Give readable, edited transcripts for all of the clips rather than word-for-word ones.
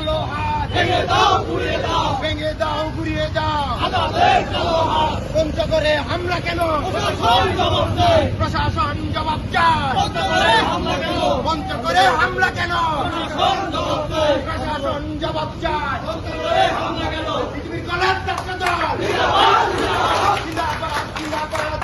কালো হাত ভেঙে দাও ঘুরিয়ে দাও ভেঙে দাও ঘুরিয়ে দাও আজাদের কালো হাত পঞ্চগড়ে হামলা কেন প্রশাসন জবাব দেয় প্রশাসন জবাব চায় পঞ্চগড়ে হামলা কেন পঞ্চগড়ে হামলা কেন প্রশাসন জবাব দেয় প্রশাসন জবাব চায় পঞ্চগড়ে হামলা কেন পৃথিবীর কলেজ ছাত্র দল জিন্দাবাদ জিন্দাবাদ জিন্দাবাদ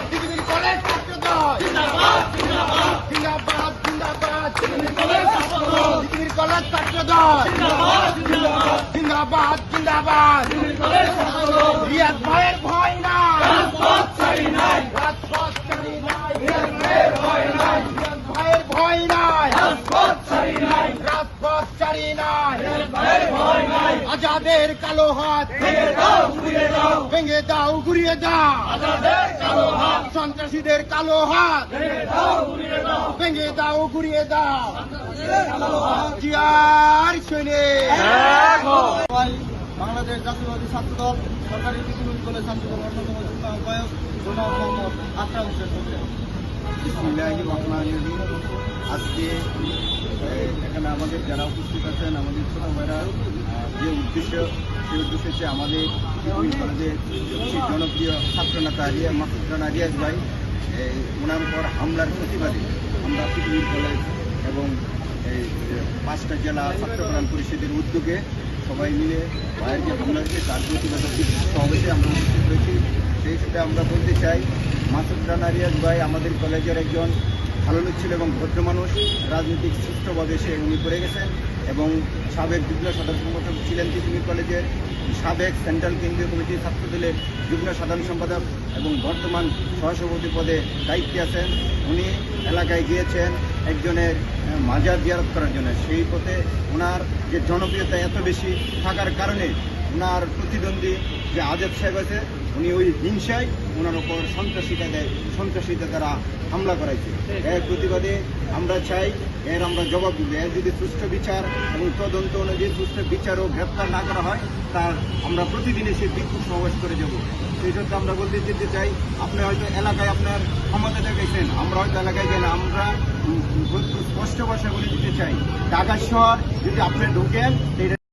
পৃথিবীর কলেজ ছাত্র দল জিন্দাবাদ জিন্দাবাদ জিন্দাবাদ জিন্দাবাদ পৃথিবীর কলেজ ছাত্র দল পৃথিবীর কলেজ ছাত্র দল জিন্দাবাদ জিন্দাবাদ জিন্দাবাদ জিন্দাবাদ পৃথিবীর কলেজ ছাত্র দল রিয়াদ ভাইয়ের ভয় নাই রাজপথ ছাড়ি নাই রাজপথ ছাড়ি নাই রিয়াদ ভাইয়ের ভয় নাই রিয়াদ ভাইয়ের ভয় নাই রাজপথ ছাড়ি নাই রাজপথ ছাড়ি নাই রিয়াদ ভাইয়ের ভয় নাই আজাদের কালো হাত ভেঙে দাও ঘুরিয়ে দাও ভেঙে দাও ঘুরিয়ে দাও আজাদের কালো হাত সন্ত্রাসীদের কালো হাত ভেঙে দাও ঘুরিয়ে দাও ভেঙে দাও ঘুরিয়ে দাও কালো হাত জিয়ার সৈনিক বাংলাদেশ জাতীয়বাদী ছাত্রদল সরকারি প্রাথমিক কলেজ ছাত্রদল অন্যতম যুগ্ম আহ্বায়ক জনাব মোহাম্মদ আকরাম হোসেন হোসেন। আজকে এখানে আমাদের যারা উপস্থিত আছেন আমাদের ছোট ভাইরা যে উদ্দেশ্য সেই উদ্দেশ্যে হচ্ছে আমাদের কলেজের সেই জনপ্রিয় ছাত্রনেতা মাসুদ রানা রিয়াজ ভাই ওনার উপর হামলার প্রতিবাদে আমরা পৃথিবীর কলেজ এবং এই 5টা জেলা ছাত্র কল্যাণ পরিষদের উদ্যোগে সবাই মিলে ভাইয়ের যে হামলা হয়েছে তার প্রতিবাদে সমাবেশে আমরা উপস্থিত হয়েছি। সেই সাথে আমরা বলতে চাই মাসুদ রানা রিয়াজ ভাই আমাদের কলেজের একজন ভালো লোক ছিল এবং ভদ্র মানুষ, রাজনৈতিক সুষ্ঠুভাবে সে উনি করে গেছেন এবং সাবেক যুগ্ম সাধারণ সংগঠক ছিলেন পৃথিবীর কলেজের, সাবেক সেন্ট্রাল কেন্দ্রীয় কমিটির ছাত্রদলের যুগ্ম সাধারণ সম্পাদক এবং বর্তমান সহসভাপতি পদে দায়িত্বে আছেন। উনি এলাকায় গিয়েছেন একজনের মাজার জিয়ারত করার জন্য। সেই পথে ওনার যে জনপ্রিয়তা এত বেশি থাকার কারণে ওনার প্রতিদ্বন্দ্বী যে আজাদ সাহেব আছে উনি ওই হিংসায় ওনার ওপর সন্ত্রাসীদের দ্বারা হামলা করাইছে। এর প্রতিবাদে আমরা চাই আমরা জবাব দিব। এর যদি সুষ্ঠু বিচার এবং তদন্ত অনুযায়ী সুষ্ঠু বিচার ও গ্রেপ্তার না করা হয় তার আমরা প্রতিদিনই সে বিক্ষোভ সমাবেশ করে যাব। সেই জন্য আমরা বলতে যেতে চাই, আপনি হয়তো এলাকায় আপনার ক্ষমতা দেখাইছেন, আমরা হয়তো এলাকায় যাই না। আমরা স্পষ্ট ভাষা বলে দিতে চাই, ঢাকা শহর যদি আপনি ঢোকেন এটা